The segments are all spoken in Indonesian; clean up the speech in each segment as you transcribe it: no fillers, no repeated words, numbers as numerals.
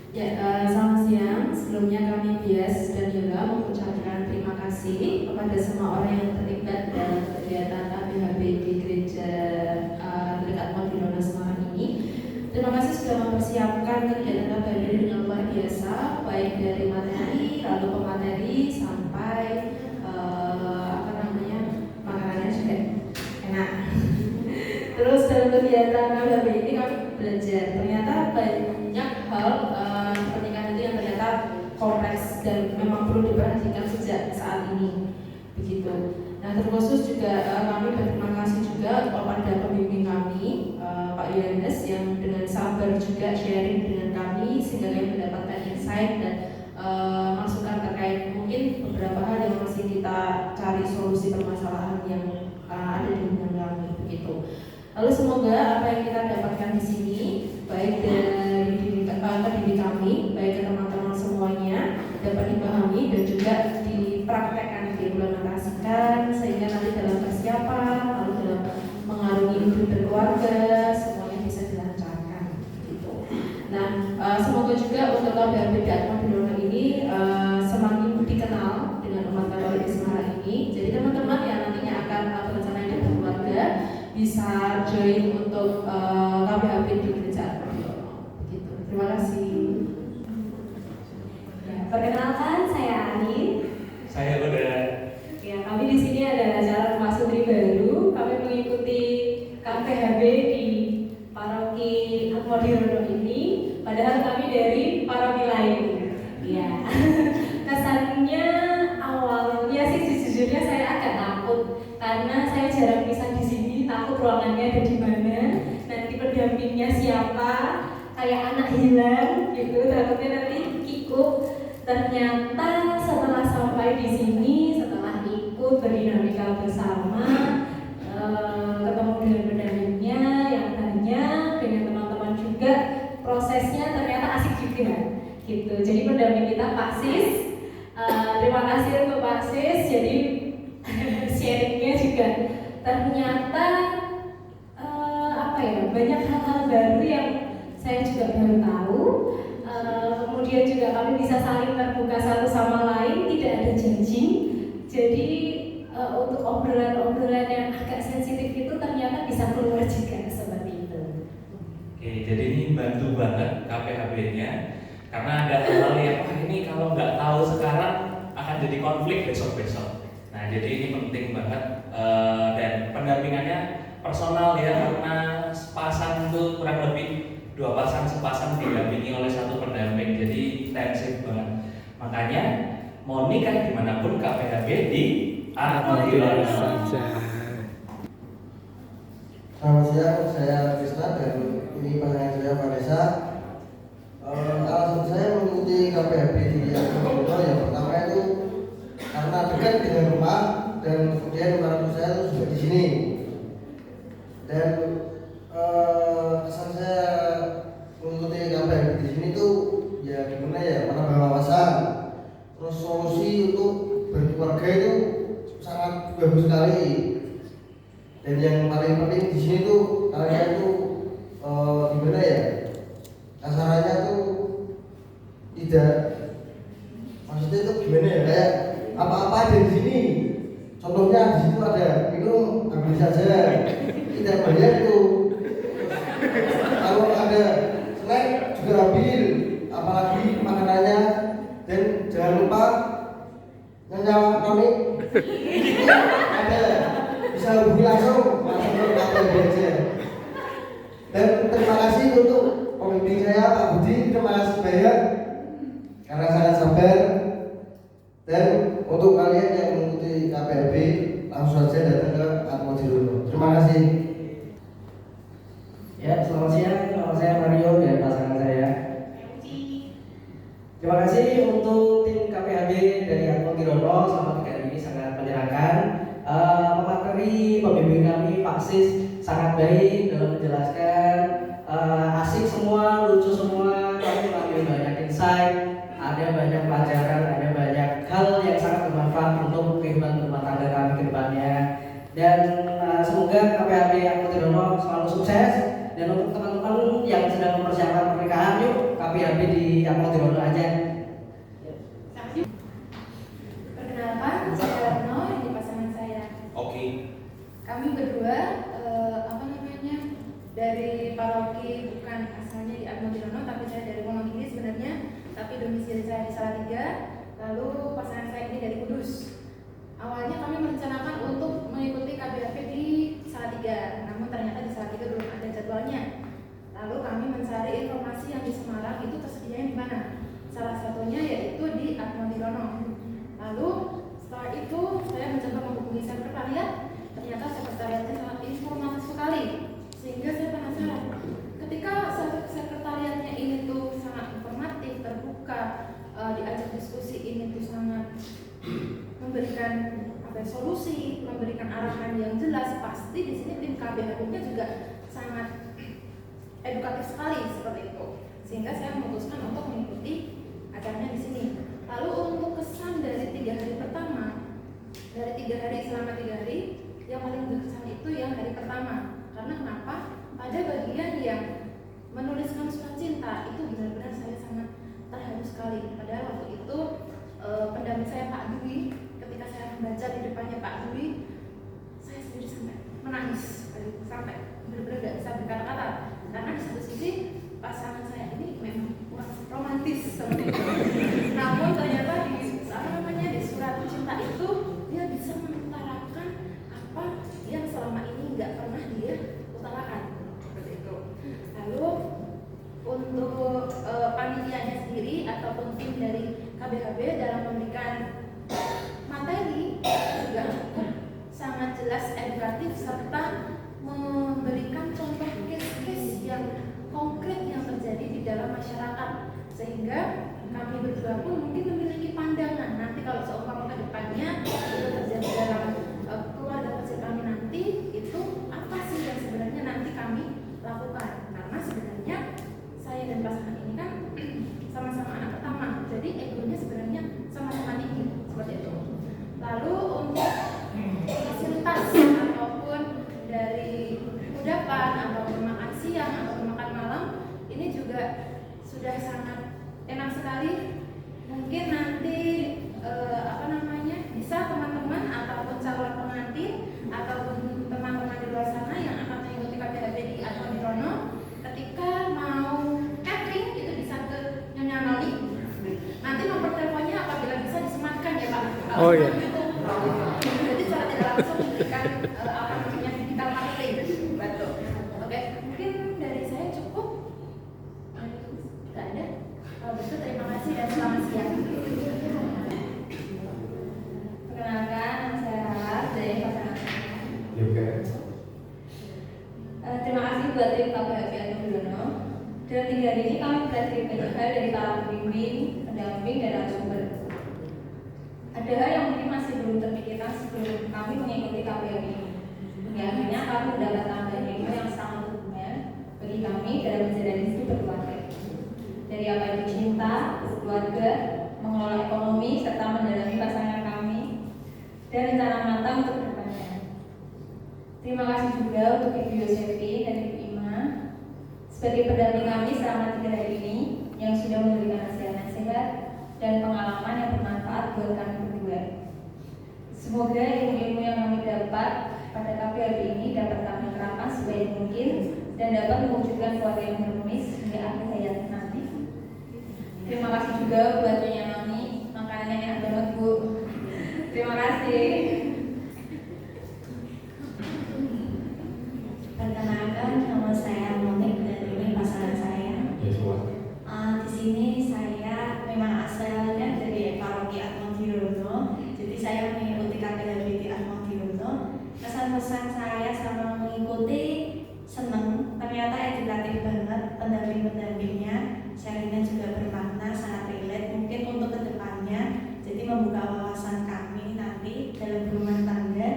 Selamat siang. Sebelumnya kami Bias dan Yoga mengucapkan terima kasih kepada semua orang yang terlibat dalam kegiatan KPHB di gereja dekat Montinono Semarang ini. Terima kasih sudah mempersiapkan kegiatan KPHB dengan luar biasa, baik dari materi, lalu pemateri sampai makanannya juga enak. Terus dalam kegiatan KPHB ini kami belajar ternyata banyak hal pernikahan itu yang ternyata kompleks dan memang perlu diperhatikan sejak saat ini begitu. Nah terkhusus juga kami berterima kasih juga kepada pembimbing kami Pak Yohanes yang dengan sabar juga sharing dengan kami sehingga kami mendapatkan insight dan masukan terkait mungkin beberapa hal yang masih kita cari solusi permasalahan yang ada di hubungan kami begitu. Lalu semoga apa yang kita dapatkan di sini baik dari pendidik kami, baik ke teman-teman semuanya dapat dipahami dan juga dipraktekkan, diimplementasikan sehingga nanti dalam persiapan, lalu dalam mengarungi hidup berkeluarga semuanya bisa dilancarkan gitu. Nah, semoga juga untuk KPHB Montinono ini semakin dikenal dengan umat Katolik di Semarang ini. Jadi teman-teman yang nantinya akan berencana hidup berkeluarga bisa join untuk KPHB di gereja begitu. Terima kasih. Ya, perkenalkan saya Ani. Saya udah. Ya, kami di sini adalah calon mahasiswi baru. Kami mengikuti KPHB di Paroki Montinono ini. Padahal kami dari paroki lain. Ya, kesannya awalnya sih sejujurnya saya agak takut karena saya jarang pisah di sini. Takut ruangannya ada di mana, nanti pendampingnya siapa, kayak anak hilang gitu, takutnya nanti kikuk. Ternyata setelah sampai di sini, setelah ikut berdinamika bersama, ketemu dengan pendampingnya yang banyak, dengan teman-teman juga, prosesnya ternyata asik juga gitu. Jadi pendamping kita Pak Sis, terima kasih untuk Pak Sis. Jadi sharingnya juga ternyata banyak hal-hal baru yang saya juga baru tahu. Kemudian juga kami bisa saling terbuka satu sama lain, tidak ada judging. Jadi untuk obrolan-obrolan yang agak sensitif itu ternyata bisa keluar juga seperti itu. Oke, jadi ini bantu banget KPHB-nya karena ada hal-hal yang ini kalau nggak tahu sekarang akan jadi konflik besok-besok. Nah, jadi ini penting banget dan pendampingannya personal ya, karena sepasang itu kurang lebih 2 pasang sepasang didampingi oleh satu pendamping, jadi intensif banget. Makanya mau nikah dimanapun KPHB di Montinono saja. Selamat siang, saya Krisna dan ini pasangan saya Vanessa. Alasan saya mengikuti KPHB di Montinono yang pertama itu karena dekat dengan rumah dan kemudian orang tua saya itu juga di sini. Dan kesan saya mengikuti KPHB di sini tuh ya gimana ya, menambah wawasan. Terus solusi untuk berkeluarga itu sangat bagus sekali. Dan yang paling penting di sini tuh kalian tuh gimana ya, kasarannya tuh tidak, maksudnya tuh gimana ya, kayak apa-apa ada di sini. Contohnya di situ ada minum, ambil saja, tidak bayar tuh. Kalau ada snack juga ambil, apalagi makanannya. Dan jangan lupa nyawa tonik ada, bisa hubungi langsung ke KPHB aja. Dan terima kasih untuk pembimbing saya Pak Budi, terima kasih banyak karena sangat sabar. Dan untuk kalian yang mengikuti KPHB langsung saja datang ke Montinono. Terima kasih. Ya, selamat siang. Nama saya Mario dan pasangan saya. Terima kasih untuk tim KPHB dari Montinono selama 3 hari ini sangat menyenangkan. Pemateri pembimbing kami Pak Sis sangat baik dalam menjelaskan, asik semua, lucu semua. Kami mengambil banyak insight, ada banyak pelajaran, ada banyak hal yang sangat bermanfaat untuk kehidupan rumah tangga kami ke depannya. Dan semoga KPHB Montinono selalu sukses. Dan untuk teman-teman yang sedang mempersiapkan pernikahan, yuk KPHB di Atmo Dirono aja. Perkenalkan, saya Retno, ini pasangan saya. Oke. Kami berdua dari paroki, bukan asalnya di Atmo Dirono, tapi saya dari Wonogiri sebenarnya, tapi domisili saya di Salatiga. Lalu pasangan saya ini dari Kudus. Awalnya kami merencanakan untuk mengikuti KBHP di Salatiga, namun ternyata di Salatiga belum ada jadwalnya. Lalu kami mencari informasi yang di Semarang itu tersedianya di mana. Salah satunya yaitu di Atmo Dirono. Lalu setelah itu saya mencoba menghubungi sekretariat, ternyata sekretariatnya sangat informatif sekali, sehingga saya penasaran. Ketika sekretariatnya ini tuh sangat informatif, terbuka, diajak diskusi ini tuh sangat memberikan solusi, memberikan arahan yang jelas, pasti di sini tim KBHB-nya juga sangat edukatif sekali seperti itu. Sehingga saya memutuskan untuk mengikuti acaranya di sini. Lalu untuk kesan dari 3 hari pertama, dari 3 hari selama 3 hari, yang paling berkesan itu yang hari pertama. Karena kenapa? Pada bagian yang menuliskan surat cinta itu benar-benar saya sangat terharu sekali. Padahal waktu itu pendamping saya Pak Dwi, ketika saya membaca di depannya Pak Dwi, saya sendiri sampai menangis, sampai benar-benar gak bisa berkata-kata. Karena di satu sisi pasangan saya ini memang romantis seperti itu. Namun ternyata di surat cinta itu dia bisa mengutarakan apa yang selama ini nggak pernah dia utarakan seperti itu. Lalu untuk panitianya sendiri ataupun tim dari KBHB dalam memberikan materi juga cukup sangat jelas, edukatif, serta memberikan contoh case-case yang konkret yang terjadi di dalam masyarakat, sehingga kami berdua pun mungkin memiliki pandangan nanti kalau seumpama ke depannya itu terjadi dalam keluarga kecil kami nanti, itu apa sih yang sebenarnya nanti kami lakukan. Karena sebenarnya saya dan pasangan ini kan sama-sama anak pertama, jadi egonya sebenarnya sama-sama tinggi seperti itu. Lalu untuk fasilitas ataupun dari kudapan ataupun makan siang ataupun makan malam ini juga sudah sangat enak sekali. Mungkin nanti bisa teman-teman ataupun calon pengantin ataupun teman-teman di luar sana yang akan mengikuti KBHB di Atmo Dirono, ketika mau catering itu bisa ke Nyonya Noni. Nanti nomor teleponnya apabila bisa disematkan ya Pak. Oh iya. Jadi secara tidak langsung memberikan digital marketing. Betul. Oke, mungkin dari saya cukup. Tidak ada. Kalau begitu terima kasih dan selamat siang. Perkenalkan, saya Rara dari pasangan saya. Terima kasih buat tim KBHB Atmo Dirono. Dalam 3 hari ini kami belajar banyak hal dari para pembimbing, pendamping, dan narasumber. Ada hal yang mungkin masih belum terpikirkan sebelum kami mengikuti KBHB ini. Hingga akhirnya kami mendapat tambahan ilmu yang sangat berguna bagi kami dalam menjalani hidup berkeluarga. Dari apa itu cinta, keluarga, mengelola ekonomi, serta mendalami pasangan kami, dan rencana matang untuk kedepannya. Terima kasih juga untuk Ibu Yosefi dan Ibu Ima sebagai pendamping kami selama 3 hari ini yang sudah memberikan nasihat-nasihat dan pengalaman yang bermanfaat buat kami berdua. Semoga ilmu-ilmu yang kami dapat pada KBHB ini dapat kami terapkan sebaik mungkin dan dapat mewujudkan keluarga yang harmonis hingga akhir hayat nanti. Terima kasih juga buat Nyonya Noni, makanannya enak banget Bu. Terima kasih. Perkenalkan, nama saya Monik dan ini pasangan saya. Di sini saya memang asalnya dari paroki Atmo Dirono, jadi saya mengikuti KBHB di Atmo Dirono. Kesan-kesan saya selama mengikuti seneng, ternyata edukatif banget, pendamping-pendampingnya, sharingnya juga bermakna, sangat relate. Mungkin untuk kedepannya, jadi membuka wawasan kami nanti dalam berumah tangga.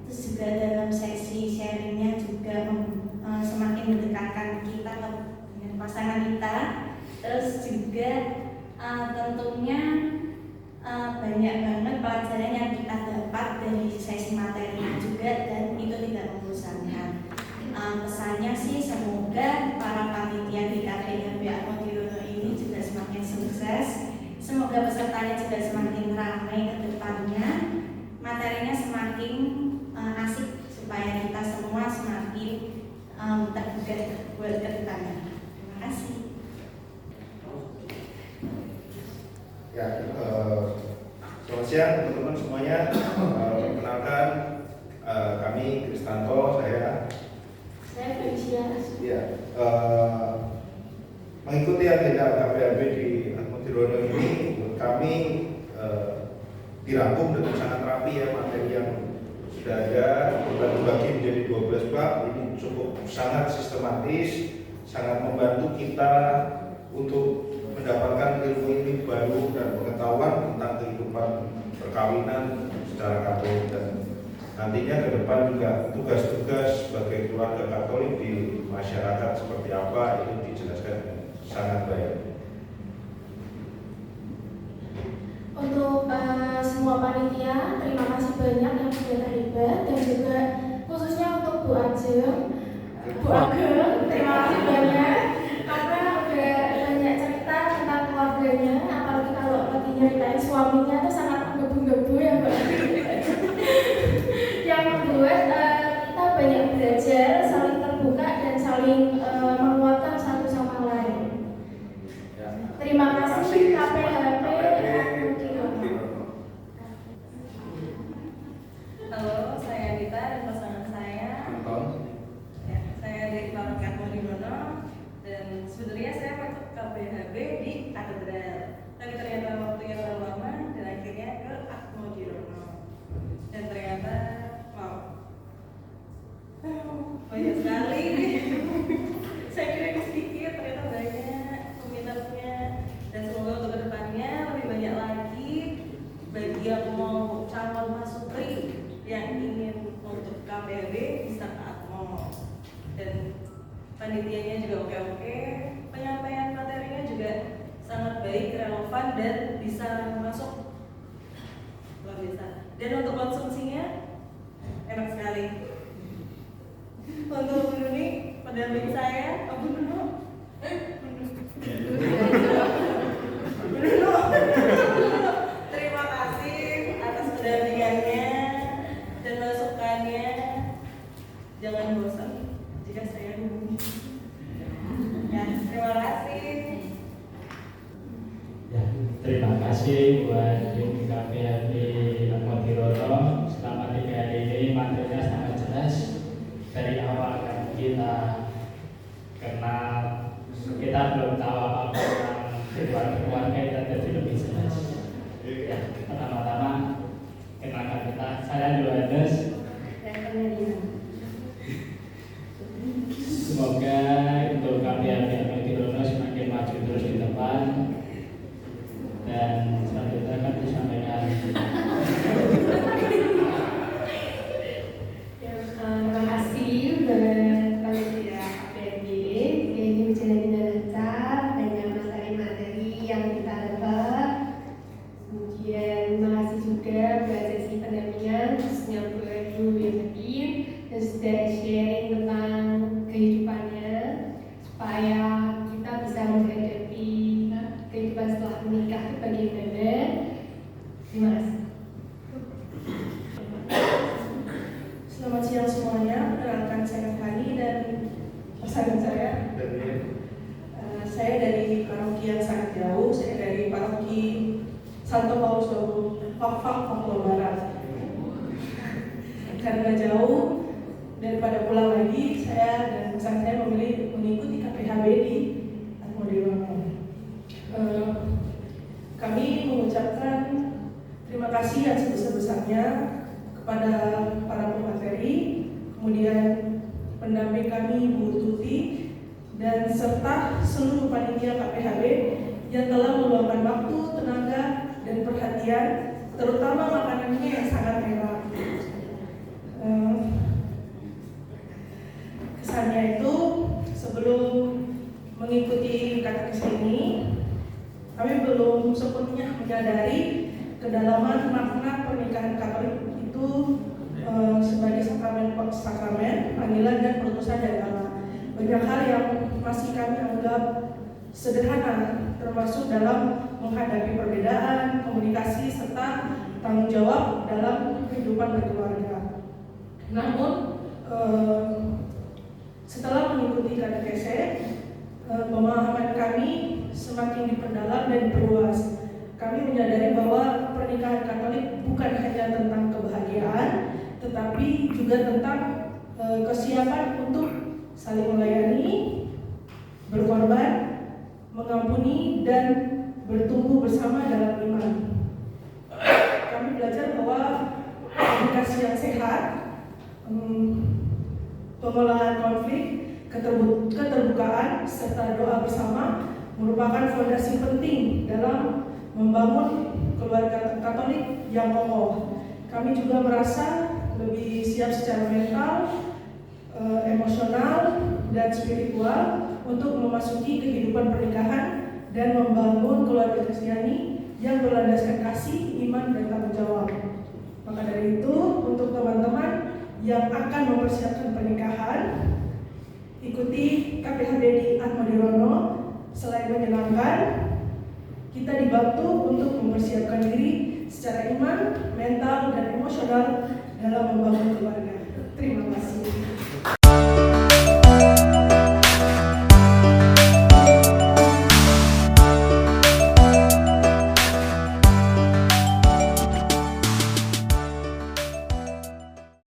Terus juga dalam sesi sharingnya juga semakin mendekatkan kita dengan pasangan kita. Terus juga tentunya banyak banget pelajaran yang kita dapat dari sesi materinya juga, dan itu tidak membosankan. Pesannya sih semoga para panitia di KBHB Atmo Dirono ini acaranya juga semakin ramai ke depannya, materinya semakin asik supaya kita semua semakin terbuka buat ke depannya. Terima kasih. Ya, selamat siang teman-teman semuanya. Perkenalkan, kami Kristanto, saya Felicia. ya, mengikuti agenda KPHB di Atmodirono ini. Kami dirangkum dengan sangat rapi ya, materi yang sudah ada kita dibagi menjadi 12 bab. Ini cukup sangat sistematis, sangat membantu kita untuk mendapatkan ilmu baru dan pengetahuan tentang kehidupan perkawinan secara Katolik, dan nantinya ke depan juga tugas-tugas sebagai keluarga Katolik di masyarakat seperti apa itu dijelaskan sangat baik. Untuk semua panitia, terima kasih banyak yang sudah terlibat, dan juga khususnya untuk Bu Ageng, terima kasih banyak karena udah banyak cerita tentang keluarganya, apalagi kalau lagi nyeritain suaminya tuh sangat menggebu-gebu ya Mbak. Yang membuat kita banyak belajar, saling terbuka dan saling menguatkan satu sama lain. Terima kasih KPHB. Halo, saya Dita dan pasangan saya. Ya, saya dari Paroki Atmodirono, dan sebenarnya saya masuk KPHB di Katedral. Tapi ternyata waktunya terlalu lama dan akhirnya ke Atmodirono. Dan ternyata wow, banyak sekali. Saya kira ini sedikit, ternyata banyak peminatnya. Dan semoga untuk kedepannya lebih banyak lagi bagi yang mau calon masukri yang ingin untuk KPHB bisa ke Atmo, dan panitianya juga oke-oke, penyampaian materinya juga sangat baik, relevan, dan bisa masuk luar biasa. Dan untuk konsumsinya enak sekali. Untuk Bu Nuni, pendamping saya, Bu Nunu, terima kasih atas pendampingannya dan masukannya. Jangan bosan jika saya hubungi. Ya, terima kasih. Ya, terima kasih buat tim KPHB Atmodirono. Selama 3 hari ini materinya sangat jelas. Dari awal kan kita kenal, kita belum tahu apa-apa tentang keluarga kita, jadi lebih jelas. Ya, pertama-tama kenalkan kita, saya Johannes. Semoga untuk KPHB Atmodirono semakin maju terus di depan, dan selanjutnya akan disampaikan. Terima kasih buat panitia KPHB yang ini berjalan dengan lancar, banyak materi-materi yang kita dapat. Kemudian terima kasih juga buat sesi pendampingan khususnya Bu Edu Yusufin yang sudah sharing tentang kehidupannya supaya kita bisa menghadapi kehidupan setelah menikah itu bagaimana. Terima kasih. Selamat siang semuanya, perkenalkan saya Fani dan pasangan saya. Saya dari paroki yang sangat jauh, saya dari paroki Santo Paulus Fafak, Papua Barat. Karena jauh, daripada pulang lagi, saya dan pasangan saya memilih mengikuti KPHB di Atmodirono. Kami mengucapkan terima kasih yang sebesar-besarnya kepada para pemateri, kemudian pendamping kami Bu Tuti, dan serta seluruh panitia KPHB yang telah meluangkan waktu, tenaga, dan perhatian, terutama makanannya yang sangat enak. Kesannya itu sebelum mengikuti katekis ini, kami belum sepenuhnya menyadari kedalaman makna pernikahan Katolik itu sebagai sakramen, panggilan dan perutusan dari Allah. Banyak hal yang masih kami anggap sederhana, termasuk dalam menghadapi perbedaan, komunikasi, serta tanggung jawab dalam kehidupan berkeluarga. Namun, setelah mengikuti katekese, pemahaman kami semakin diperdalam dan diperluas. Kami menyadari bahwa pernikahan Katolik bukan hanya tentang kebahagiaan, tetapi juga tentang kesiapan untuk saling melayani, berkorban, mengampuni, dan bertumbuh bersama dalam iman. Kami belajar bahwa komunikasi yang sehat, pengelolaan konflik, keterbukaan, serta doa bersama merupakan fondasi penting dalam membangun keluarga Katolik yang kokoh. Kami juga merasa lebih siap secara mental, emosional, dan spiritual untuk memasuki kehidupan pernikahan dan membangun keluarga Kristiani yang berlandaskan kasih, iman, dan tanggung jawab. Maka dari itu, untuk teman-teman yang akan mempersiapkan pernikahan, ikuti KPHB di Atmodirono. Selain menyenangkan, kita dibantu untuk mempersiapkan diri secara iman, mental, dan emosional dalam membangun keluarga.